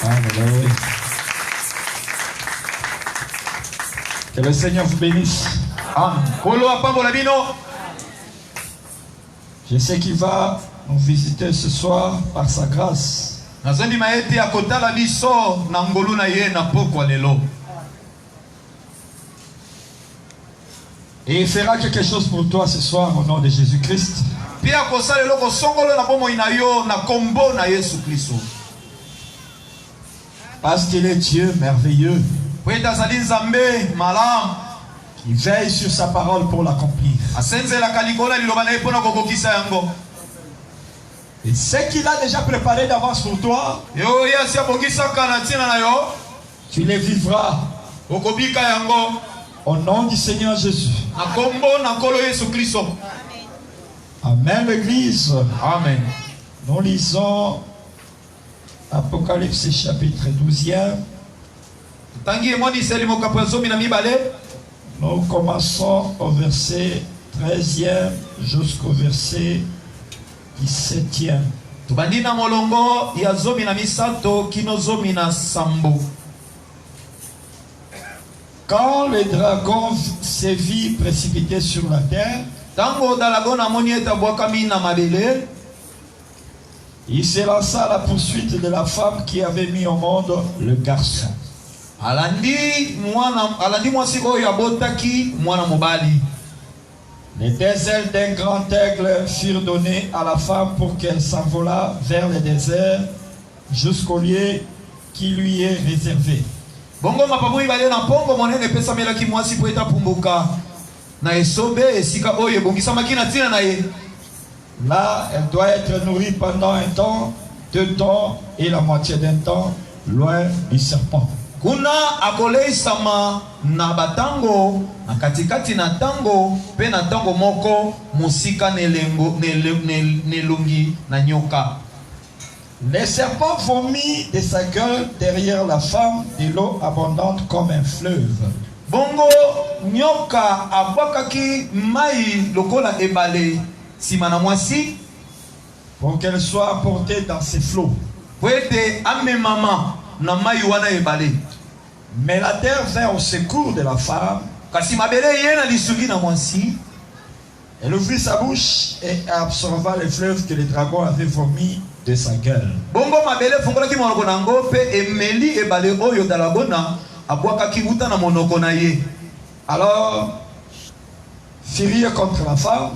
Alléluia. Que le Seigneur vous bénisse. Je sais qu'il va nous visiter ce soir par sa grâce. Et il fera quelque chose pour toi ce soir au nom de Jésus-Christ. Parce qu'il est Dieu merveilleux. Il veille sur sa parole pour l'accomplir. Et ce qu'il a déjà préparé d'avance pour toi, tu les vivras au nom du Seigneur Jésus. Amen, l'Église. Amen. Nous lisons Apocalypse chapitre 12e. Nous commençons au verset 13e jusqu'au verset 17e. Quand le dragon s'est vu précipité sur la terre, il se lança à la poursuite de la femme qui avait mis au monde le garçon. Les deux ailes d'un grand aigle furent données à la femme pour qu'elle s'envolât vers le désert jusqu'au lieu qui lui est réservé. Là, elle doit être nourrie pendant un temps, 2 temps et la moitié d'un temps, loin du serpent. Kuna akoleisama na batango na katikati na tango pe na tango moko musika nelungi na nyoka. Les serpents vomit de sa gueule derrière la femme de l'eau abondante comme un fleuve. Bongo nyoka abwakaki mai lokola ebale simana mwasi pour qu'elle soit portée dans ses flots. Pwete amemama na mai wana ebale. Mais la terre vint au secours de la femme. Elle ouvrit sa bouche et absorba les fleuves que le dragon avait vomis de sa gueule. Alors, furent contre la femme.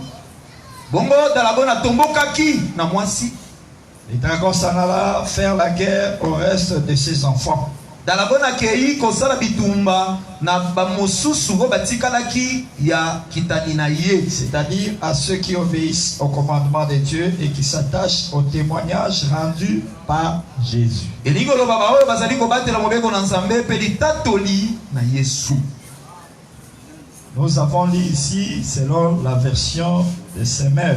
Le dragon s'en alla faire la guerre au reste de ses enfants. C'est-à-dire à ceux qui obéissent au commandement de Dieu et qui s'attachent au témoignage rendu par Jésus. Nous avons lu ici selon la version de Semeur.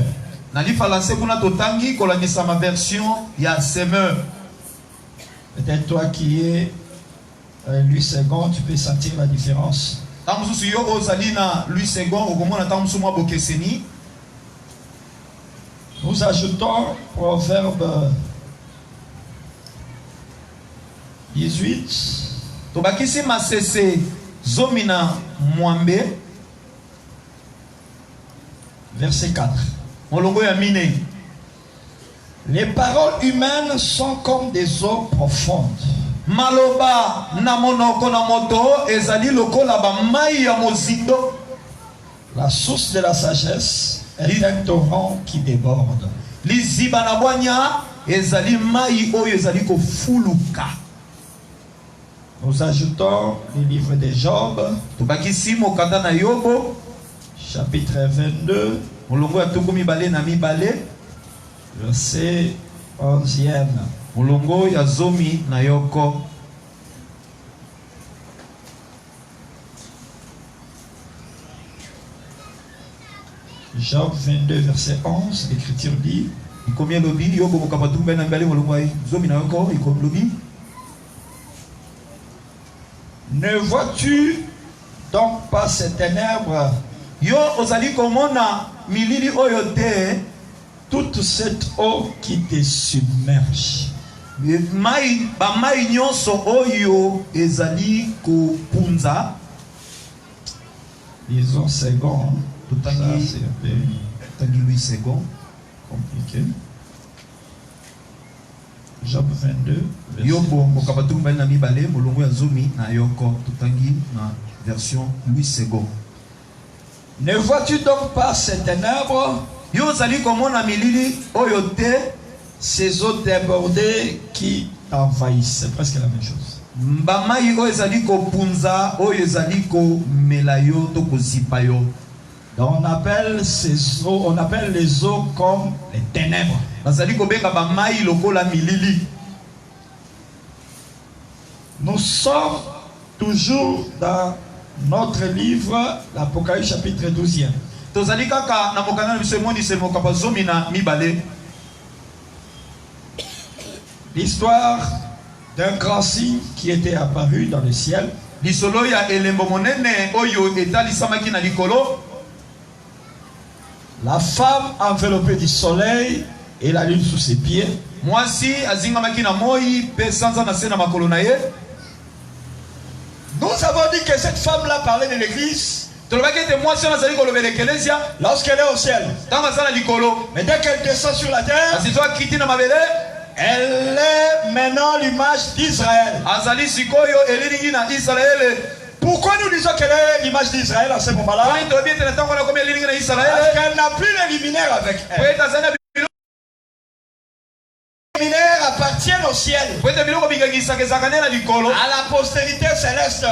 Peut-être toi qui es lui second, tu peux sentir la différence. Nous ajoutons Proverbe 18. Verset 4. Les paroles humaines sont comme des eaux profondes. Maloba na monoko na moto ezali lokola ba mai ya mozindo. La source de la sagesse est un torrent qui déborde. Liziba na bwanya ezali mai oyo ezali ko fuluka. Nous ajoutons le livre de Job, tobakisi mokanda na Yobo, chapitre 22, molongo ya tuku mibale na mibale, verset 11e. Molongo ya zomi na yoko. Job 22, verset 11, l'écriture dit: Combien lobi Yobo mokapatu bena mbale molongo ay zomi na yoko ikom lobi. Ne vois-tu donc pas ces ténèbres? Yo ozali komona milili oyo te, toute cette eau qui te submerge. Bamai nyonso oyo ezali kopunza. Disons second. Ça, Totangi c'est un peu tangi Louis second. compliqué. Job 22. verset Yobo mokabatu mbali na mibale molongo ya zomi na yoko totangi na version Louis second. Ne vois-tu donc pas ces ténèbres, Yo zali komona milili oyo te ces eaux débordées qui t'envahissent? C'est presque la même chose. mbamai oyo ezali kopunza oyo ezali komela yo to kozipa yo. Donc on appelle ces eaux, on appelle les eaux comme les ténèbres. Bazali kobenga bamai lokola milili. Nous sommes toujours dans notre livre, l'Apocalypse chapitre 12e. Tozali kaka na mokanda na biso emondisi mokapa zomi na mibale. L'histoire d'un grand signe qui était apparu dans le ciel. Lisolo ya elembo monene oyo etalisamaki na likolo. La femme enveloppée du soleil et la lune sous ses pieds. Mwasi azingamaki na moi pe sanza na se na makolo na ye. Nous avons dit que cette femme-là parlait de l'église lorsqu'elle est au ciel. Mais dès qu'elle descend sur la terre, elle est maintenant l'image d'Israël. Pourquoi nous disons qu'elle est l'image d'Israël en ce moment-là? Parce qu'elle n'a plus les luminaires avec elle. Les luminaires appartiennent au ciel, à la postérité céleste.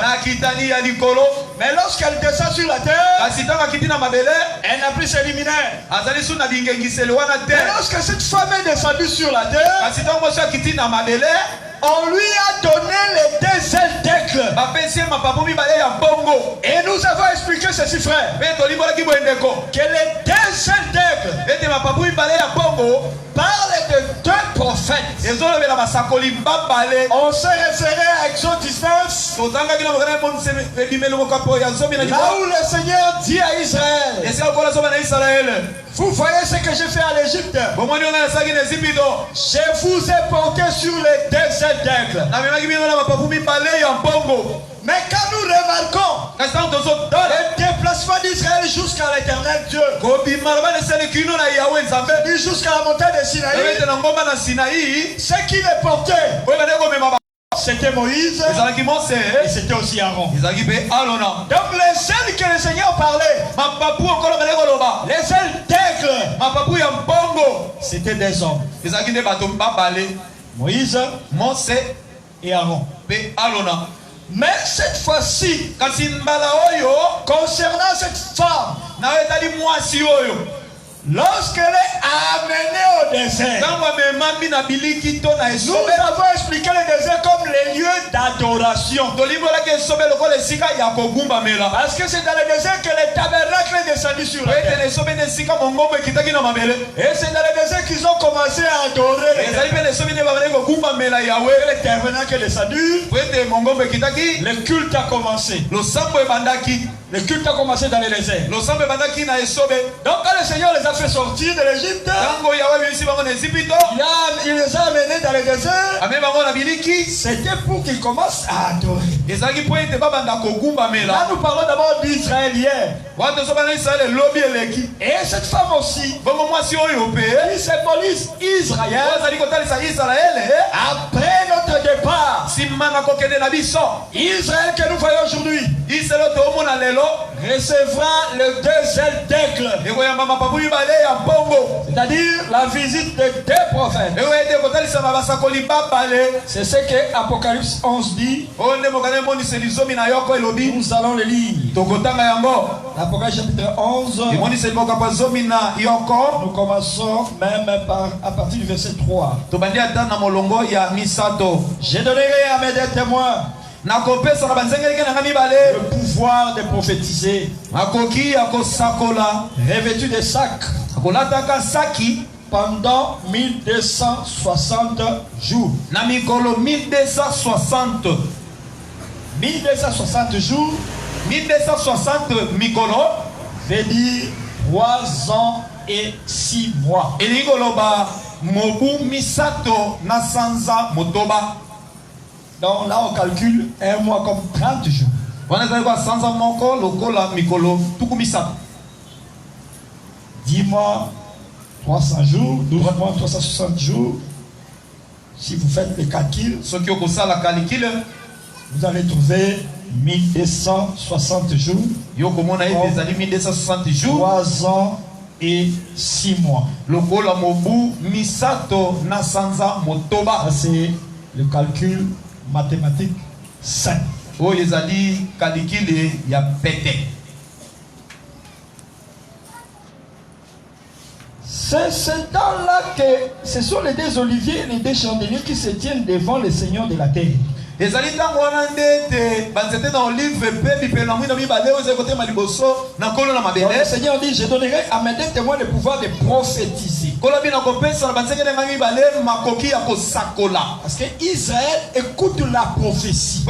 Mais lorsqu'elle descend sur la terre, elle n'a plus ses luminaires. Mais lorsque cette femme est descendue sur la terre, on lui a donné les deux ailes d'aigle. Et nous avons expliqué ceci, frère, que les deux ailes d'aigle parlent de deux prophètes. On s'est référé à Exode 19, là où le Seigneur dit à Israël: vous voyez ce que j'ai fait à l'Égypte. Je vous ai porté sur les deux ailes d'aigle. Mais quand nous remarquons le déplacement d'Israël jusqu'à l'éternel Dieu, jusqu'à la montagne de Sinaï, ce qui les portait, c'était Moïse et c'était aussi Aaron. Donc les ailes que le Seigneur parlait, les ailes d'aigle, c'était des hommes. Moïse et Aaron. Mais cette fois-ci, concernant cette femme, lorsqu'elle est amenée au désert, nous avons expliqué le désert comme les lieux d'adoration. Parce que c'est dans le désert que le tabernacle est descendu sur la terre. Et c'est dans le désert qu'ils ont commencé à adorer le tabernacle est descendu. Le culte a commencé. Le culte a commencé dans le désert. Donc quand le Seigneur les a fait sortir de l'Égypte, il les a amenés dans le désert. C'était pour qu'ils commencent à adorer. Là nous parlons d'abord d'Israël hier. Et cette femme aussi, qui symbolise Israël, après notre départ, Israël que nous voyons aujourd'hui recevra les deux ailes d'aigle, c'est-à-dire la visite de deux prophètes. C'est ce que Apocalypse 11 dit. Nous allons le lire. L'Apocalypse chapitre 11. Nous commençons même à partir du verset 3. Je donnerai à mes deux témoins le pouvoir de prophétiser, revêtu de sacs, pendant 1260 jours. 1260 jours 1260 veut dire 3 ans et 6 mois. mobu misato na sanza motoba. Donc là on calcule un mois comme 30 jours. Wana ezali kwa sanza moko lokola mikolo tuku misato. 10 mois 300 jours, 12 mois 360 jours. Si vous faites le calcul, Ce qui est la calcul, vous allez trouver 1260 jours. Yokomona ezali 1260 jours. 3 ans et 6 mois. Lokola mobu misato na sanza motoba. C'est le calcul mathématique simple. Oh ezali calcul ya pété. C'est ce temps-là que ce sont les deux oliviers et les deux chandeliers qui se tiennent devant le Seigneur de la terre. Ezali tango wana ndete banzete na olive pe bipela mwina mibale oze kote maliboso na kolo na mabele. Le Seigneur dit, je donnerai à mes deux témoins le pouvoir de prophétiser. Kolo bina kopesa na banzete na mibale makoki ya kosakola. Parce que Israël écoute la prophétie.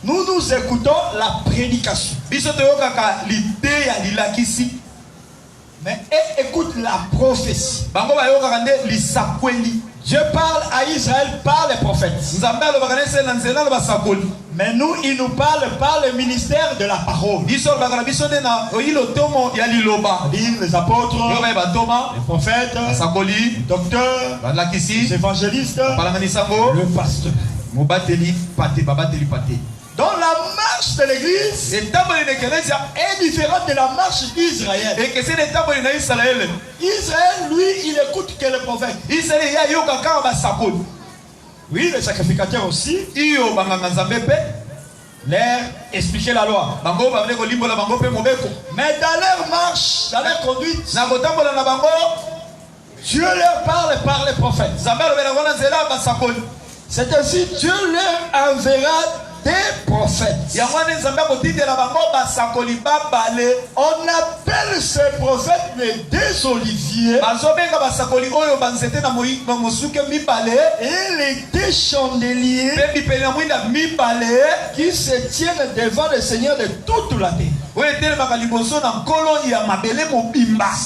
Nous écoutons la prédication. Biso toyokaka l'idée ya lilakisi. Mais eux écoutent la prophétie. Bango bayokaka nde lisakweli. Dieu parle à Israël par les prophètes. Mais nous, il nous parle par le ministère de la parole. C'est-à-dire les apôtres, les prophètes, les docteurs, les évangélistes, le pasteur. Donc la marche de l'église est différente de la marche d'Israël. Israël, lui, il écoute que le prophète. Oui, les sacrificateurs aussi. Leur expliquer la loi. Mais dans leur marche, dans leur conduite, Dieu leur parle par les prophètes. C'est ainsi Dieu leur enverra des prophètes. On appelle ces prophètes les deux oliviers et les deux chandeliers qui se tiennent devant le Seigneur de toute la terre. Ce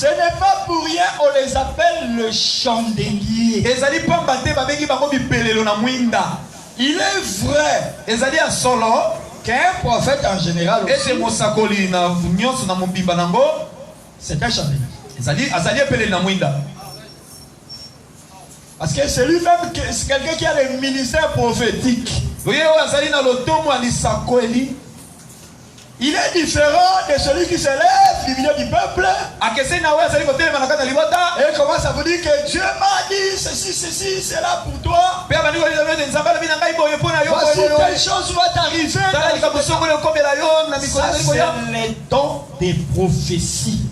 n'est pas pour rien on les appelle le chandelier. Il est vrai qu'un prophète en général aussi, c'est un chandelier. Parce que c'est lui-même, c'est quelqu'un qui a le ministère prophétique. Il est différent de celui qui se lève du milieu du peuple et commence à vous dire que Dieu m'a dit ceci, c'est là pour toi. Voici telle chose va t'arriver. Ça, c'est les dons des prophéties.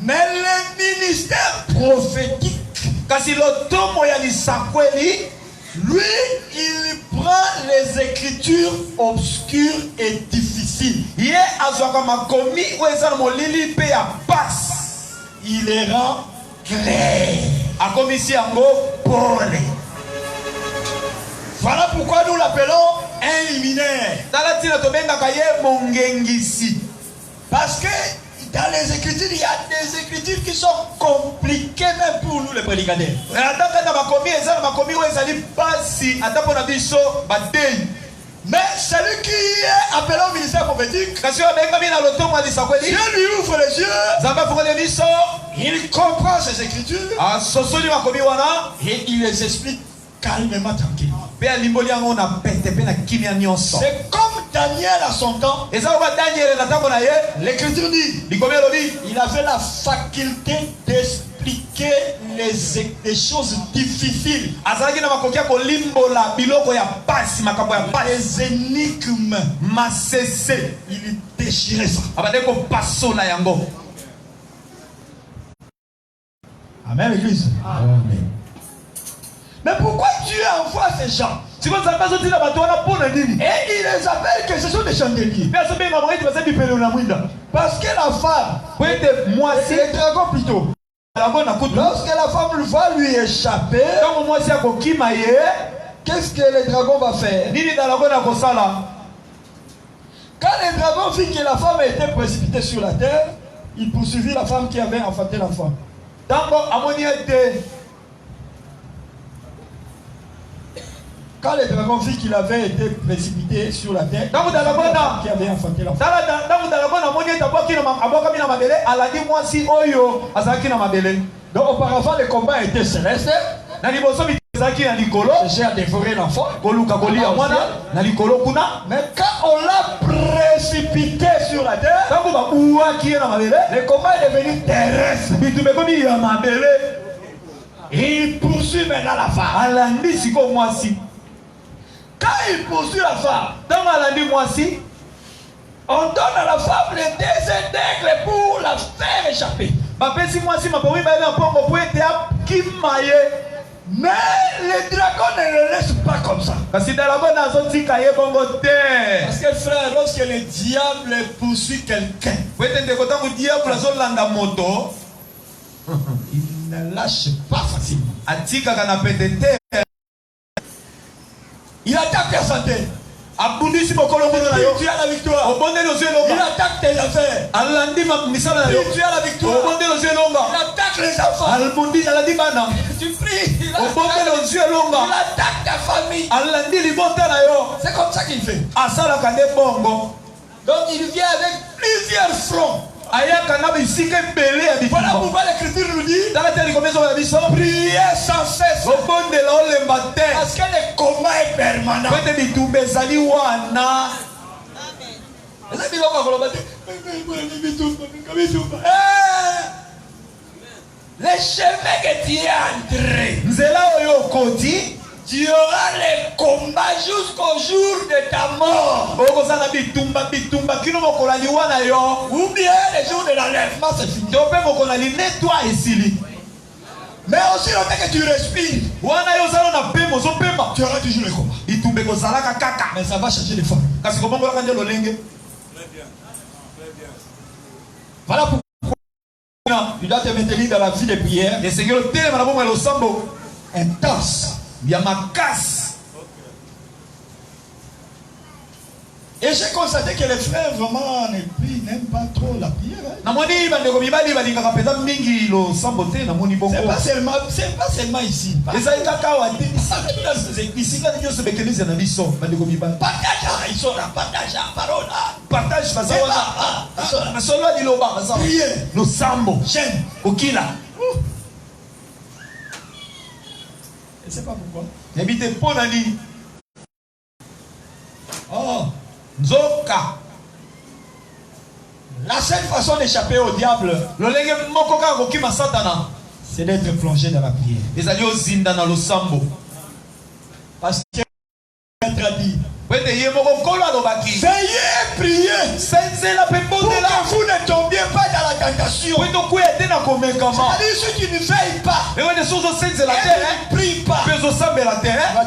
Mais le ministère prophétique, lui, il prend les écritures obscures et difficiles. Il les rend clairs. Voilà pourquoi nous l'appelons un luminaire. Parce que dans les Écritures, il y a des Écritures qui sont compliquées même pour nous les prédicateurs. Mais celui qui est appelé au ministère prophétique, Dieu lui ouvre les yeux, il comprend ces Écritures et il les explique calmement, tranquillement. C'est comme Daniel à son temps. L'Écriture dit il avait la faculté d'expliquer les choses difficiles, les énigmes. Il déchirait ça. Amen, l'Église. Amen. Mais pourquoi Dieu envoie ces gens? Et il les appelle que ce sont des chandeliers. Parce que la femme, les dragons plutôt, lorsque la femme va lui échapper, qu'est-ce que le dragon va faire? Quand les dragons virent que la femme était précipitée sur la terre, il poursuivit la femme qui avait enfanté l'enfant. Quand les dragons virent qu'il avait été précipité sur la terre, qui avait enfanté l'enfant. Donc auparavant le combat était céleste. J'ai à dévorer l'enfant. Mais quand on l'a précipité sur la terre, le combat est devenu terrestre. Il poursuit maintenant la femme. Quand il poursuit la femme, on donne à la femme les deux aigles pour la faire échapper. Mais les dragons ne le laissent pas comme ça. Parce que frère, lorsque le diable poursuit quelqu'un, il ne lâche pas facilement. Il attaque ta santé. Tu as la victoire. Il attaque tes affaires. Tu as la victoire. Il attaque les enfants. Tu pries. Il attaque ta famille. C'est comme ça qu'il fait. Donc il vient avec plusieurs fronts. Voilà pourquoi l'écriture nous dit priez sans cesse. Parce que le combat est permanent. Le chemin que tu es entré, tu auras le combat jusqu'au jour de ta mort. Ou bien le jour de l'enlèvement, c'est fini. Mais aussi longtemps que tu respires, tu auras toujours le combat. Mais ça va changer de forme. Voilà pourquoi tu dois te maintenir dans la vie de prière intense. Et j'ai constaté que les frères vraiment n'aiment pas trop la prière. C'est pas seulement ici. Partage, ils sont là, partage la parole. Priez. J'aime. Je ne sais pas pourquoi. Oh. La seule façon d'échapper au diable, c'est d'être plongé dans la prière. Parce que l'être a dit, veuillez prier pour que vous ne tombiez pas dans la tentation. C'est-à-dire si tu ne veilles pas et ne pries pas, tu vas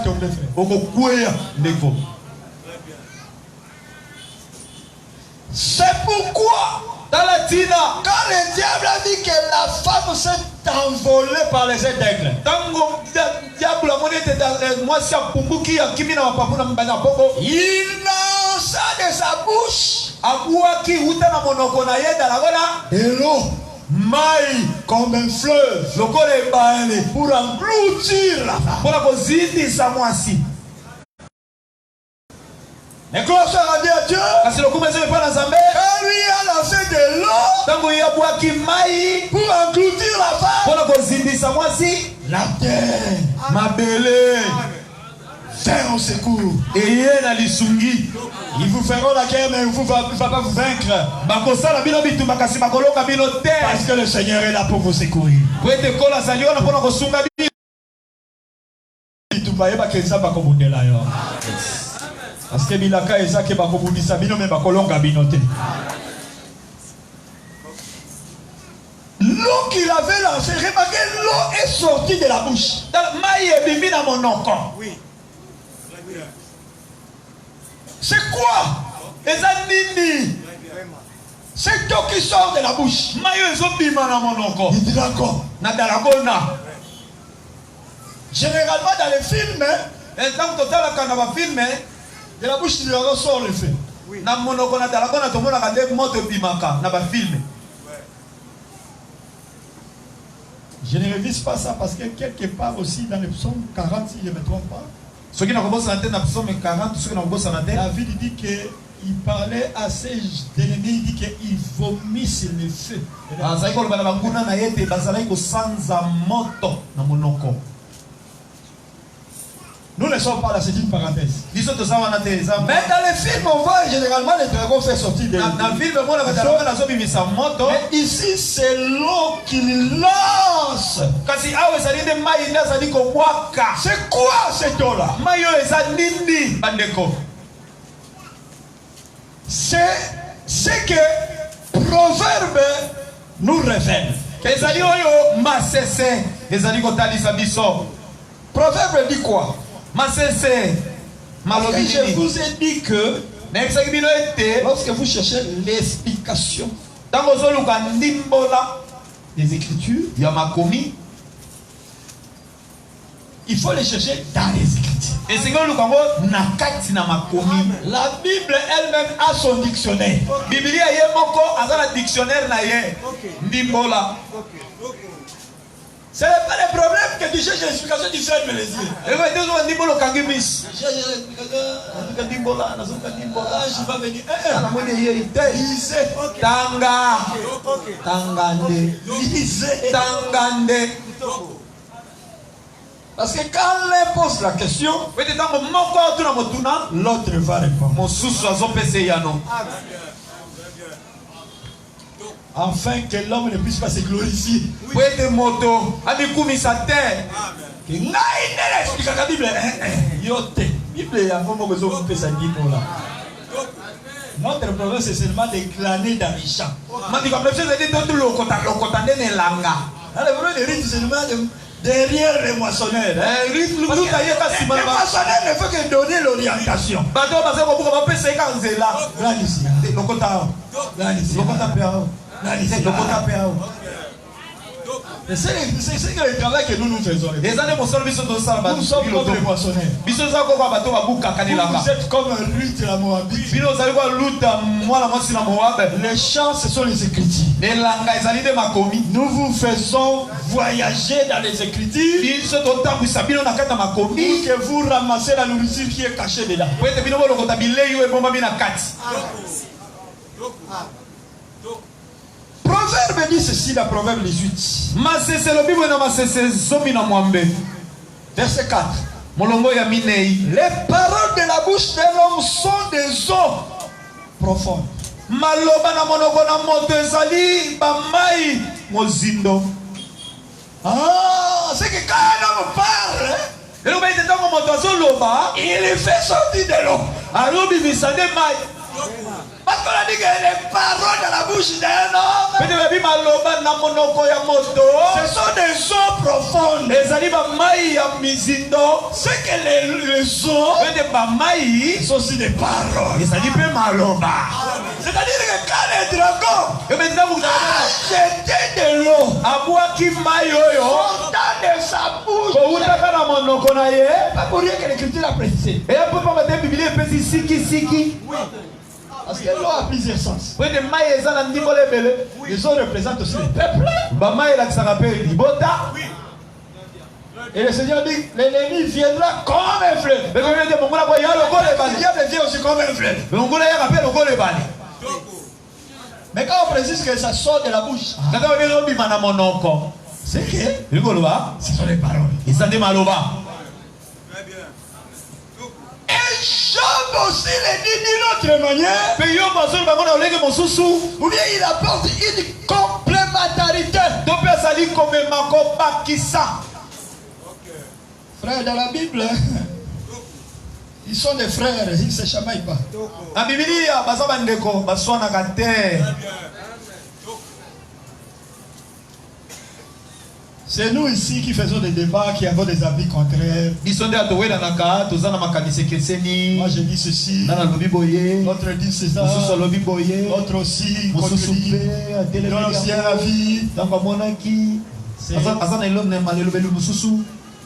tomber. C'est pourquoi dans la Tina, quand le diable a dit que la femme s'est envolée par les aigles, il lança de sa bouche de l'eau comme un fleuve pour engloutir la femme. Mais gloire soit rendue à Dieu. Quand lui a lancé de l'eau pour engloutir la femme, la terre fait au secours. Ils vous feront la guerre, mais il ne va pas vous vaincre. Parce que le Seigneur est là pour vous secourir. Parce que bilaka ezake bakobundisa bino me bakolonga binote. L'eau qu'il avait lancée, remarquez, l'eau est sortie de la bouche. Oui. C'est quoi? C'est l'eau qui sort de la bouche. Il dit encore. Généralement dans les films, de la bouche du dragon sort le feu. Na monoko na talako na tomona ka de moto bimaka na ba film. Je ne révise pas ça parce que quelque part aussi dans le psaume 40, si je ne me trompe pas, Ce qui n'a pas bossé dans le psaume 40, ce qui n'a pas bossé dans David dit qu'il parlait à ses ennemis, il dit qu'ils vomissent le feu. Ah, ça y est, on va la banguna na yete bazala iko sanza moto na monoko. Nous ne sommes pas là, c'est une parenthèse. Mais dans les films, on voit généralement les dragons faire sortir des... Mais ici, c'est l'eau qu'il lance. C'est quoi cette eau-là? C'est ce que Proverbe nous révèle. Proverbe dit quoi? Je vous ai dit que lorsque vous cherchez l'explication des Écritures, il faut les chercher dans les Écritures. La Bible elle-même a son dictionnaire. Ce n'est pas le problème que tu cherches l'explication, tu fermes les yeux. Je vais venir. Lisez. Lisez. Parce que quand l'un pose la question, l'autre va répondre. Afin que l'homme ne puisse pas se glorifier. Notre problème c'est seulement de glaner dans les champs. Le problème de seulement derrière les moissonneurs. Le moissonneur ne fait que donner l'orientation. C'est le travail que nous faisons. Nous sommes comme les moissonneurs. Vous êtes comme Ruth la Moabite. Les chants, ce sont les Écritures. Nous vous faisons voyager dans les Écritures pour que vous ramassez la nourriture qui est cachée dedans. Proverbe dit ceci dans Proverbe 18. Verset 4. Les paroles de la bouche de l'homme sont des eaux profondes. Ah, c'est que quand un homme parle, il fait sortir de l'eau. Parce qu'on a dit que les paroles de la bouche d'un homme, ce sont des eaux profondes. C'est que les eaux sont aussi des paroles. C'est-à-dire que quand les dragons jetaient de l'eau sortant de sa bouche, pas pour rien que l'Écriture a précisé. Parce que l'eau a plusieurs sens. Les eaux représentent aussi les peuples. Et le Seigneur dit, l'ennemi viendra comme un fleuve. Le diable vient aussi comme un fleuve. Mais quand on précise que ça sort de la bouche, c'est que ce sont les paroles. Et Job aussi le dit d'une autre manière. Ou bien il apporte une complémentarité. Frères, dans la Bible, ils sont des frères, ils ne se chamaillent pas. C'est nous ici qui faisons des débats, qui avons des avis contraires. Moi je dis ceci, l'autre dit cela, l'autre aussi contredit, l'autre aussi un avis.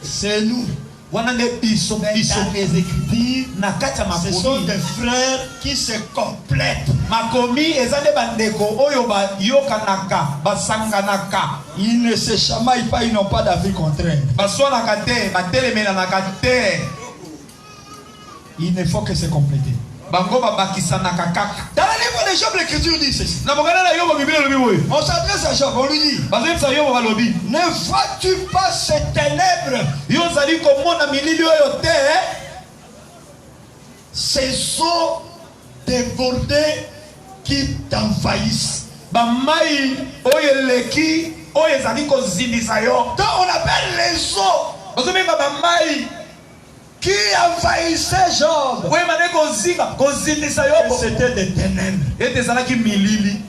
C'est nous. wana nde biso biso Dans les Écritures, na kati ya ce sont makomi des frères qui se complètent. makomi eza nde bandeko oyo bayokanaka basanganaka Ils ne se chamaillent pas, ils n'ont pas d'avis contraire. baswanaka te batelemelanaka te Il ne faut que se compléter. bango babakisanaka kaka. Dans le livre de Job, l'Écriture dit ceci. Na bokana na Yobo Bible lobi boye. On s'adresse à Job, on lui dit, Bazemsa Yobo balobi. ne vois-tu pas ces ténèbres, Yo zali komona milili oyo te? ces eaux débordées qui t'envahissent? Bamai oyo eleki oyo ezali kozindisa yo. Donc on appelle les eaux Bazomenga bamai qui envahissaient Job. oyo mane kozindisa yo. C'était des ténèbres. Ete ezalaki milili.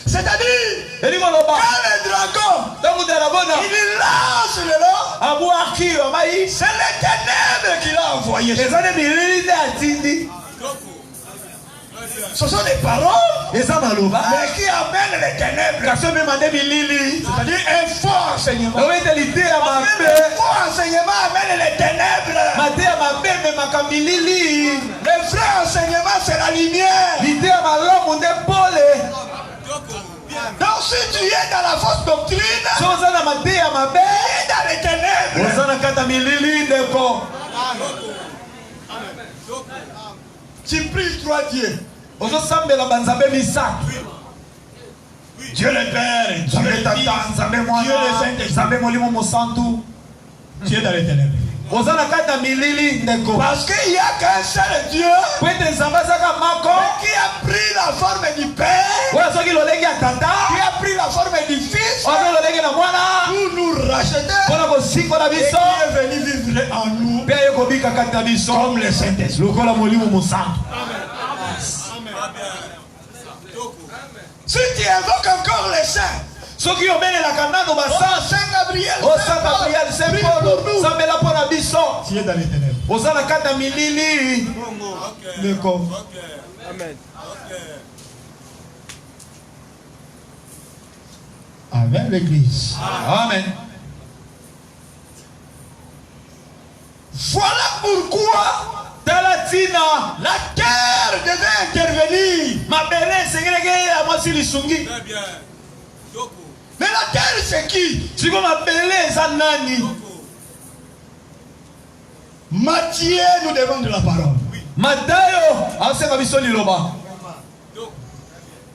C'est-à-dire, Elingo loba. quand le dragon, Tangu de la bona. il lance le lot, Abouaki bamai. c'est les ténèbres qu'il a envoyées. Ezali milili te atindi. Ce sont des paroles, Eza maloba. mais qui amènent les ténèbres. Kaso me mande milili. C'est-à-dire un faux enseignement. Oyo etelite ya Un mabe. faux enseignement amène les ténèbres. Mate ya mabe memaka milili. Le vrai enseignement, c'est la lumière. Lite ya malamu nde pole. Donc si tu es dans la fausse doctrine, So oza na mate ya mabe. tu es dans les ténèbres. Oza na kata milili ndeko. Tu pries trois dieux. Ozosambela banzambe misato. Dieu le Père, Dieu Nzambe le tata, Fils, nzambe Dieu le mwana, Saint-Esprit. nzambe molimo mosantu. Tu es dans les ténèbres. Oza na kata milili ndeko. Parce qu'il n'y a qu'un seul Dieu Po ete nzambe azaka mako. qui a pris la forme du Père, Oyo soki lolenge ya qui tata. a pris la forme du Fils Oyo lolenge na mwana. pour nous racheter Mpona kosingola et qui biso. est venu vivre en nous Mpe aye kobika kati na biso. comme le Saint-Esprit. Lokola molimo mosantu. Si tu invoques encore les saints, Soki obelelaka nano basa. Saint Gabriel, O Saint Gabriel, Saint prie Paul, pour nous. sambela mpona biso. Tu es dans les ténèbres. Oza na kati na milili. Le corps. Avec l'église. Amen. Voilà pourquoi Talatina. la terre devait intervenir. Mabele esengeleke ya mwasi lisungi. Mais la terre, c'est qui? Siko mabele eza nani? Matthieu nous demande la parole. Matayo asenga biso liloba.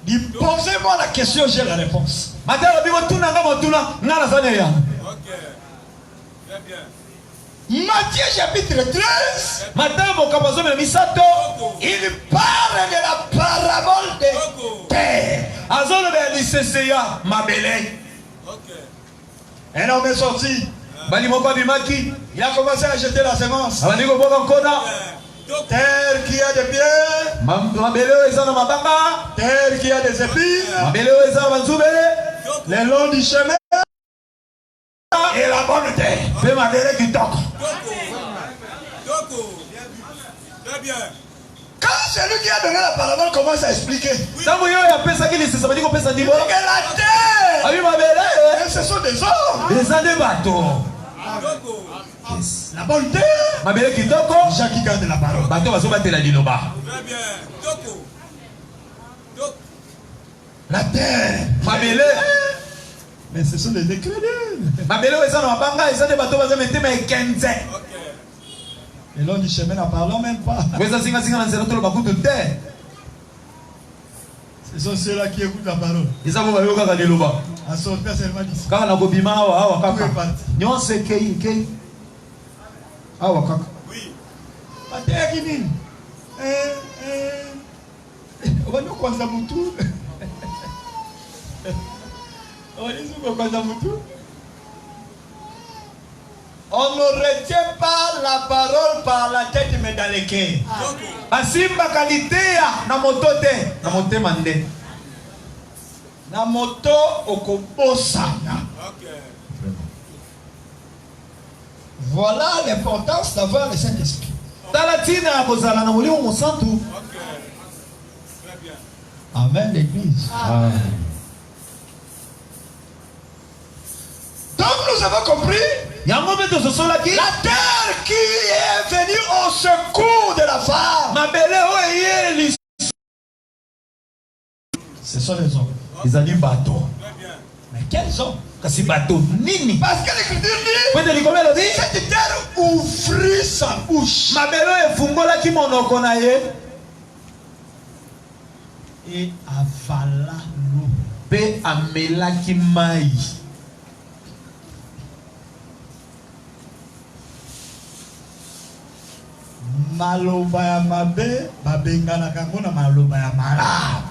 Dit, posez-moi la question, j'ai la réponse. Matayo biko tuna nga motuna nga nazane ya. Matthieu chapitre 13, Matayo mokambo azomela misato. il parle de la parabole de terre. Azolobela lisese ya mabele. Un homme est sorti, Bali moko abimaki. il a commencé à jeter la semence. Abandi koboka nkona. Terre qui a des pieds, Mabele oyo eza na mabanga. terre qui a des épines, Mabele oyo eza na banzubele. le long du chemin et la bonne terre. Mpe mabele kitoko. Quand celui qui a donné la parabole commence à expliquer que Ntango yo apesaki lisese bandi kopesa ndimbo. la terre, Abi mabele. ce sont des hommes. Eza nde bato. La bonne terre, Mabele kitoko. Jacques qui garde la parole. Bato bazobatela liloba. La terre, Mabele. mais ce sont des incrédules. Mabele oyo eza na mabanga eza nde bato baza mitema ekenze. Le long du chemin, n'en parlons même pas. Oyo eza singasinga na nzela toloba kutu te. Ce sont ceux-là qui écoutent la parole. Eza po bayo kaka liloba. En sortant seulement d'ici. Kaka na kobima awa Tout est kaka. parti. Nyonso ekei. Awa kaka. La terre qui dit, on va nous croiser Moutou. On va nous croiser Moutou. On ne retient pas la parole par la tête, mais dans les cœurs. Basimbaka liteya na moto te. Na motema nde. Na moto okobosana. Voilà l'importance d'avoir le Saint-Esprit. Tala tina ya kozala na molimo mosantu. Amen, l'église. Donc nous avons compris La terre qui est venue au secours de la femme. Ce sont les hommes. Ils ont dit bateau. Mais quels hommes? Kasi bateau nini? Parce que l'Écriture dit cette terre ouvrit sa bouche et avala l'eau. Pe amela ki mai. Maloba ya mabe babengana kango na maloba ya malamu.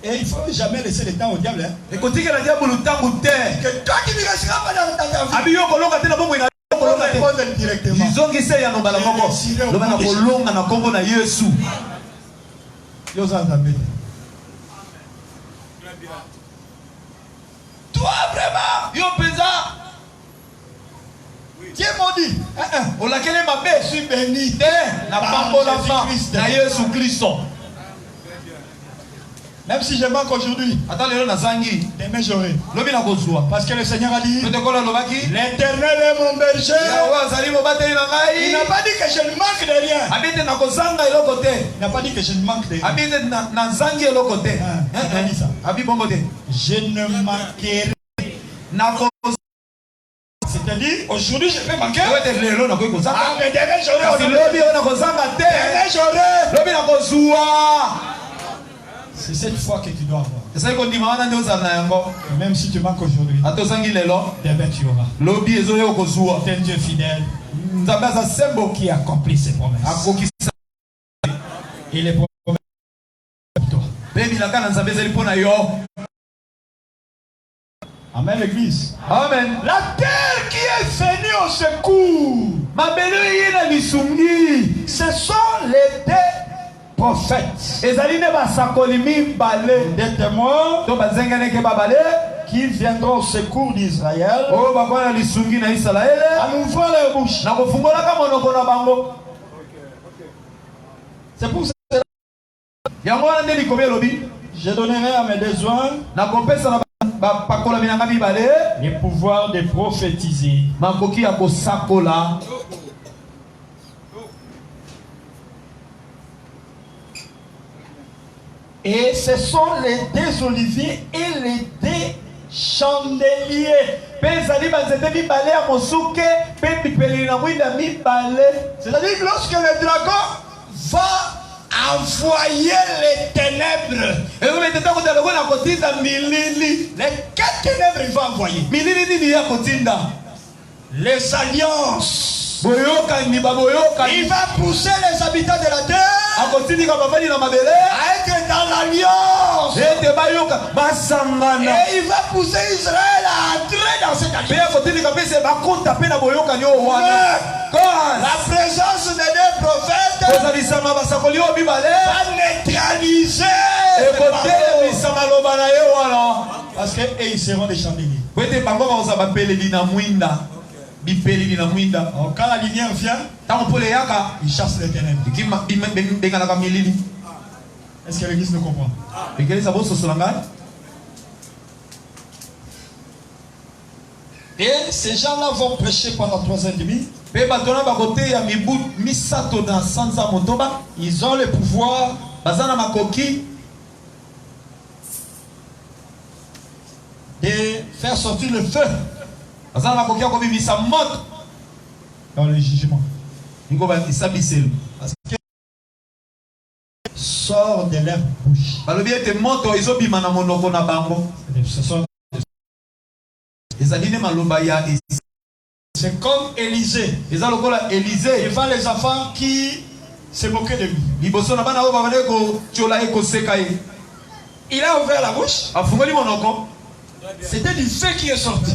Et il ne faut jamais laisser le temps au diable. Hein? Et quand il a diable le temps où t'es. Que toi qui ne resteras pas dans ta vie. Abiyo kolonga tena bomo ina kolonga directement. Ils ont essayé à nombala moko. Le bana kolonga na kombo na Yesu. Yo zanzambe. Toi vraiment. Yo pesa. Dieu m'a dit. On l'a quelle ma paix. Je suis béni. Na pambo la femme. Na Yesu Christo. Même si je manque aujourd'hui, demain j'aurai. Parce que le Seigneur a dit, l'Éternel est mon berger. Il n'a pas dit que je ne manque de rien. Il n'a pas dit que je ne manque de rien. Il a dit ça. Je ne manquerai. C'est-à-dire, aujourd'hui je peux manquer. Mais demain j'aurai. Demain j'aurai. C'est cette foi que tu dois avoir. Même si tu manques aujourd'hui, demain tu auras. C'est un Dieu fidèle qui accomplit ses promesses. Il est promet pour toi. Amen l'église. Amen. La terre qui est venue au secours. Ce sont les deux prophètes. Des témoins qui viendront au secours d'Israël en ouvrant leur bouche. C'est pour cela je donnerai à mes besoins le pouvoir de prophétiser. Et ce sont les deux oliviers et les deux chandeliers. C'est-à-dire que lorsque le dragon va envoyer les ténèbres, les quatre ténèbres il va envoyer. Les alliances. Il va pousser les habitants de la terre à être dans l'alliance. Et il va pousser Israël à entrer dans cette alliance. La présence des deux prophètes va neutraliser parce qu'ils seront des chandeliers. Quand la lumière vient, il chasse les ténèbres. Est-ce que l'église nous comprend? Et ces gens-là vont prêcher pendant 3 ans et demi. Ils ont le pouvoir de faire sortir le feu dans le jugement. Parce que sort de leur bouche. Ce sont c'est comme Élisée. Devant les enfants qui se moquaient de lui. Il a ouvert la bouche. C'était du feu qui est sorti.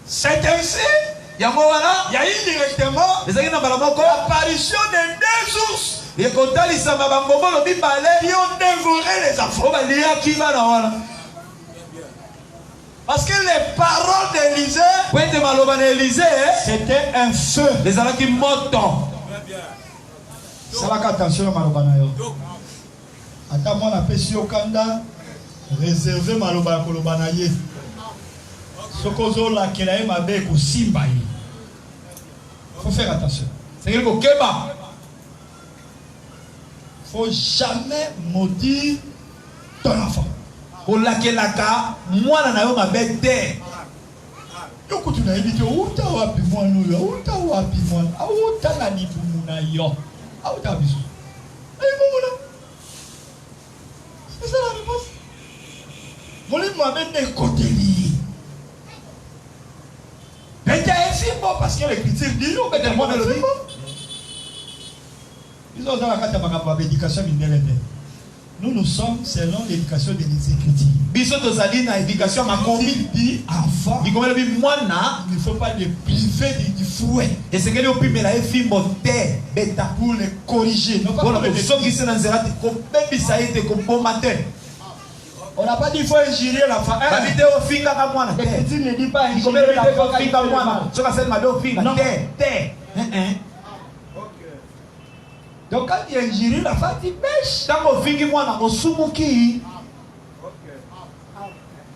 C'est ainsi. Il y a eu directement l'apparition de 2 ours qui ont dévoré les enfants. Parce que les paroles d'Élisée, c'était un feu. C'est là qu'attention à Malobanayo. Attends, moi, on appelle Siokanda. réservé maloba koloba na ye. Sokozo la kelaye mabe ko simba ye. Faut faire attention. C'est qu'il faut keba. Faut jamais maudire ton enfant. Pour lakelaka mwana na yo mabe te. Yoko tunayebi te uta wapi mwana yo, uta wapi mwana, uta na libumu na yo. Uta biso. C'est ça la réponse. Molimo mabe côté lié. Mais il y a un film parce que l'écriture dit on peut tellement le film. Ils ont dans la carte de l'éducation minérale. Nous sommes selon l'éducation des Écritures. Biso tozali na éducation makomi dit enfant. Il ne faut pas les priver du fouet. Et c'est que le plus la fimbo te beta pour les corriger. Non pas pour les gens qui sont dans zerati ko bebi ça été ko bomate. On n'a pas dit qu'il faut injurier l'enfant. La vidéo finga ka mwana. L'écriture ne dit pas injurier l'enfant finga mwana. Ce que c'est ma do finga te. Donc quand il injurie l'enfant, il pêche. Tango fingi mwana osumuki.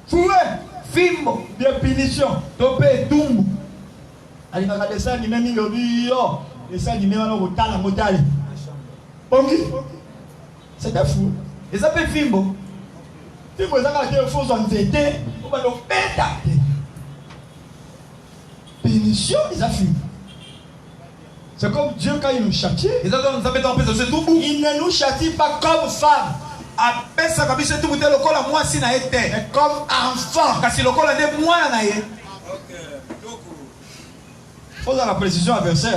Fouet. Fimbo de punition. Topé tumbu. Ali na dessin ni même lobi yo. Dessin ni même on tala motali. Bongi. C'est des fou. Et ça peut fimbo. Fimbo ça ka te faux en vérité, on va le bêta. Punition, ils affirment. C'est comme Dieu quand il nous châtie. Il ne nous châtie pas comme femme. Mais comme enfant. Il faut la précision à verset.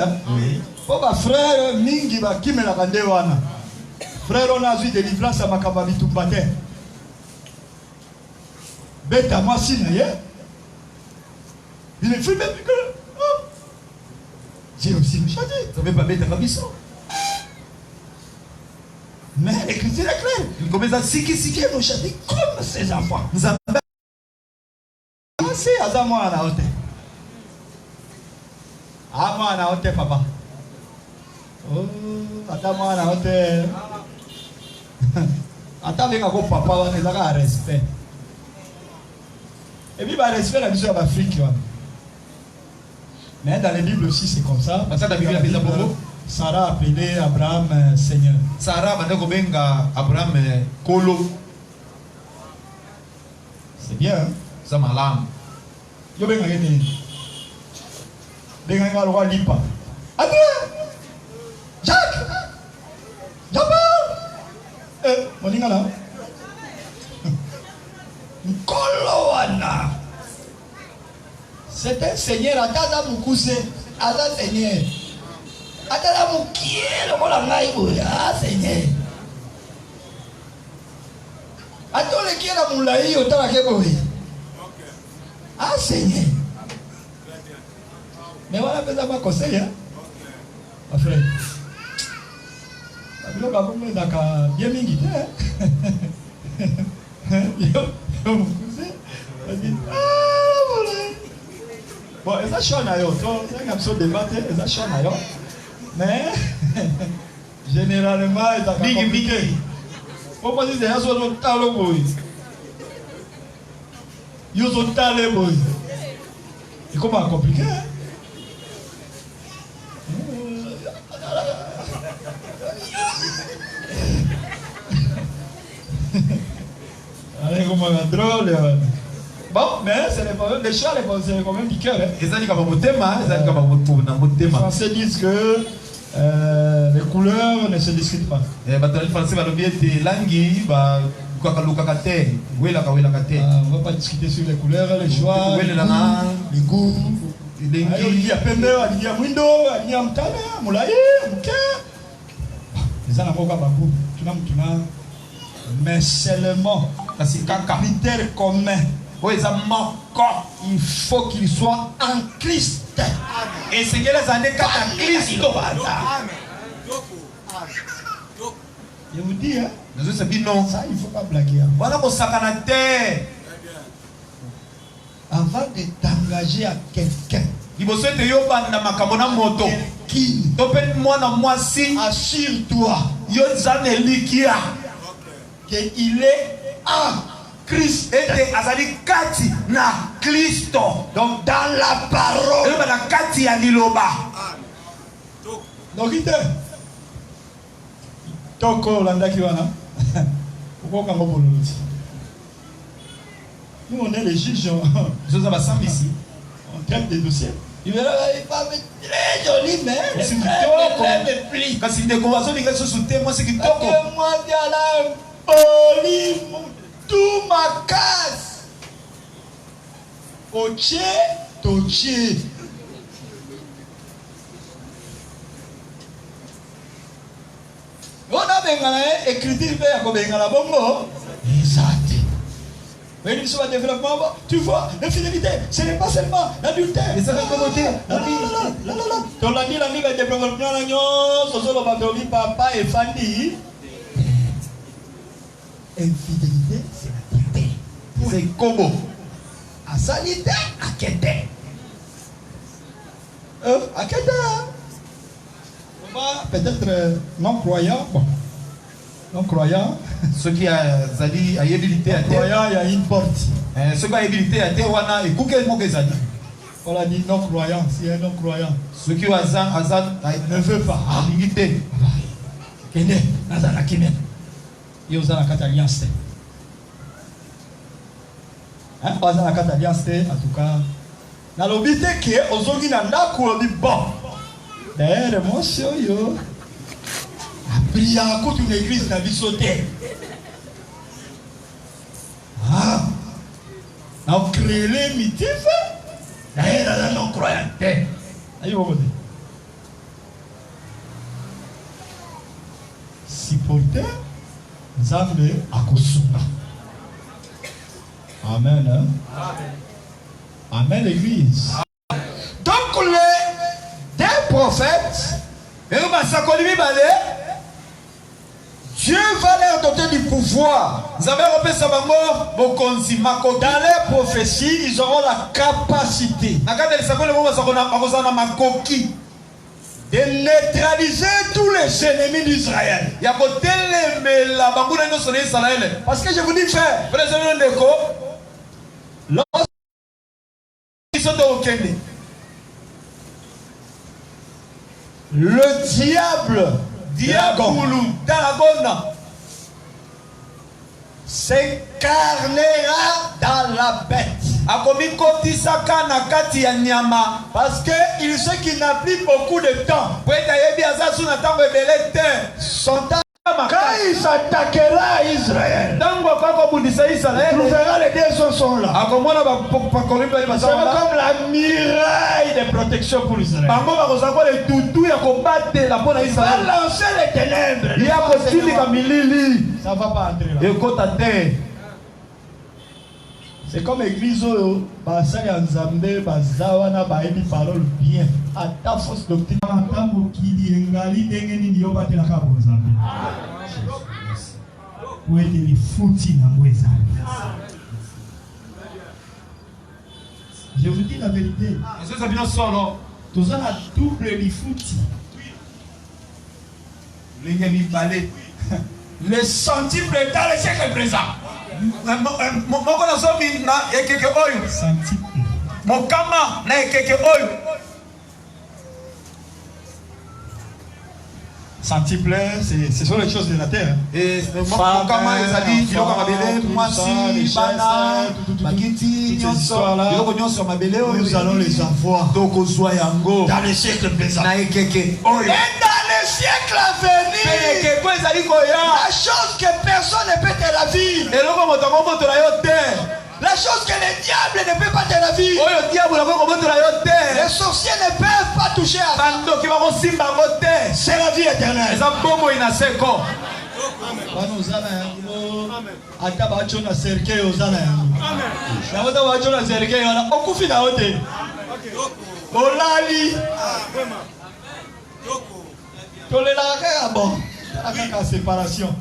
Pour ma frère, Mingi va qui me la kandewana. Frère, on a vu des délivrance à Makababi tout matin. Bête à moi, si naïe. Il est fait même que. Dieu aussi nous châtie. Ça ne veut pas mettre à Kabiso. Mais l'écriture est claire. Il commence à siki nous châtie comme ses enfants. Nous avons. C'est à moi à la hauteur. À moi à la hauteur, papa. Oh, à moi à la hauteur. Attends, avec un papa, on est à respect. Et puis, le respect, la mission de l'Afrique. Mais dans les Bibles aussi, c'est comme ça. Sarah appelait Abraham Seigneur. Sarah va benga Abraham Kolo. C'est bien. Hein? Ça m'a l'âme. Yo benga gini. Benga nga roi lipa. Abraham. Jacques. Jabal. Moninga là. Kolo wana. C'est un seigneur, Adada Moukousse, Adada Seigneur. Adada Moukié, le mot la naïve, ah Seigneur. Attends le qui est la moulaï, autant la kéboué. Ah Seigneur. Mais voilà, mais ça m'a conseillé, hein. Ma frère. La ville va vous bien mingi, hein. Yo, Moukousse, on dit, ah, voilà. Bon, et ça chante à yo, c'est un absurde débat, et ça chante à yo. Mais, généralement, il est compliqué. Faut pas dire que c'est un talent, boy. Il y a un talent, boy. Et comment compliqué, hein? Allez, comment drôle, bon, mais c'est les chats, c'est quand même du cœur. Les Français disent que les couleurs ne se discutent pas. On ne va pas discuter sur les couleurs, les choix, les goûts. Il y a Pembe, il y a Mwindo, il y a Mtana, Moulaye, Mouké. Les gens n'ont pas beaucoup. Mais seulement, c'est un critère commun. Il faut qu'il soit en Christ. Et c'est que les années 4 en Christ. Je vous dis, hein, ça il ne faut pas blaguer. Voilà qu'on s'appelle terre. Avant de t'engager à quelqu'un, qui assure-toi qu'il est un Christ. Ete azali kati na Kristo. Donc dans la parole. Eloba na kati ya liloba. Donc ite. Toko landaki wana. Pourquoi quand on nous on est les juges. Nous avons ça ici. On traite des dossiers. Il va très joli, mais c'est très pli. Quand il découvre ça, il reste sous témoin, c'est qu'il toque. Moi, diala, olive, tout ma casse. Oche, toche. On a écrit comme un bongo. Exact. Mais il soit développement, tu vois, l'infidélité, ce n'est pas seulement l'adultère. Mais ça va commenter. Dans la vie, va développer papa et famille. Infidélité, c'est l'adultère. C'est Kobo. À sanité, à Kété. À Kété. Peut-être non-croyant. Bon. Non-croyant. Ceux qui ont habilité à terre. Croyant, il y a une porte. Ceux qui ont habilité à terre, on a dit non-croyant, si un non-croyant. Ceux qui ont ne veut pas. Habilité. Kene, Nazana Kimen. Il y a une alliance. Hein, pas dans la alliance, en tout cas. Dans l'obité qui est aux origines, on dit bon. D'ailleurs, moi, c'est yo. Prier à côté d'une église dans la vie sautée. Ah, on crée les mitifs. D'ailleurs, on croyant. Aïe, vous voyez. Si porteur, nous avons à Kosuma. Amen. Hein? Amen, l'église. Donc, les prophètes, Dieu va leur donner du pouvoir. Dans les prophéties, ils auront la capacité de neutraliser tous les ennemis d'Israël. Parce que je vous dis, frère, le diable s'incarnera dans la bête. Parce qu'il sait qu'il n'a plus beaucoup de temps. Son temps, quand il s'attaquera à Israël, il trouvera les deux sont là. C'est comme la muraille de protection pour Israël. Il va lancer les ténèbres. Ça ne va pas entrer là. C'est comme l'église où Basali Nzambe Bazawana Baebi parole bien. À ta fausse doctrine. Où est les foutis dans Mweza? Je vous dis la vérité. Tout ça a double les foutis. Les centiples dans le siècle présent. Centiples, ce sont les choses de la terre. Nous allons les avoir dans les siècles présents. Et dans les siècles à venir, la chose que personne ne peut te la vivre, la chose que les diables ne peuvent pas te la vivre, les sorciers ne peuvent pas toucher à ça. C'est la vie éternelle. Séparation.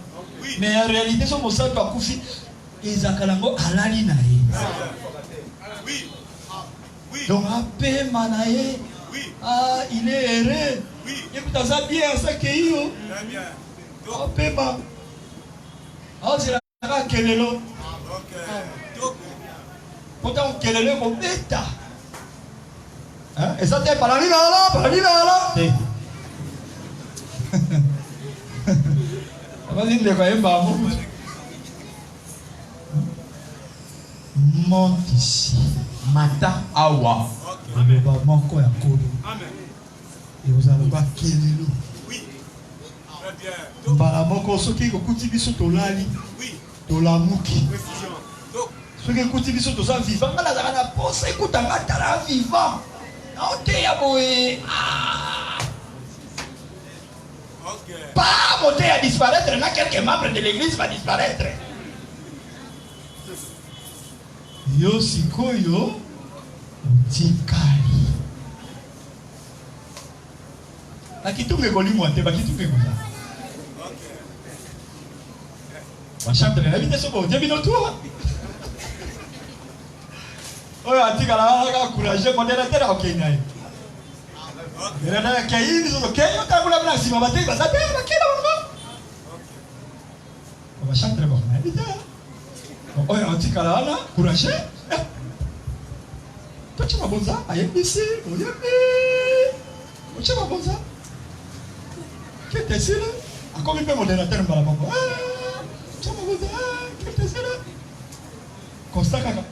Mais en réalité, son mot à Koufi, ils ont alali naï. Donc, après Manaï, ah, il est heureux. Il est bien ça qu'il y a. Après, ah, c'est la quelle est l'autre. Pourtant, quel est le mot bêta? Et ça, t'es pas la vie là. Vas-y, ne croyez pas. Monte ici. Mata awa. Amen. Et vous allez voir quel est le. Oui. Très bien. Baramoko, ceux qui écoutent biso tolali. Oui. Tolamuki. Ceux qui écoutent biso tosa vivant. Quand la zara pose, écoute un matala vivant. Non, t'es à boé. Pas monter à disparaître, là quelques membres de l'église va disparaître. Yo sikoyo tikali. La kitunge koli mwate, ba kitunge kola. Ba chantre la vite sobo, je bino toi. Oya atikala la courage modérateur okenya. Era que aí eles não querem, eu tava lá na cima, batei, mas até aqui não. Eu vou achar que é bom, né? Olha, eu tinha lá, coragem. Tu tinha uma bonza? Aí eu disse, olha bem. Tu tinha uma bonza? Que terceira? A como me moderateur para bom. Tinha uma bonza? Que terceira? Constata cá.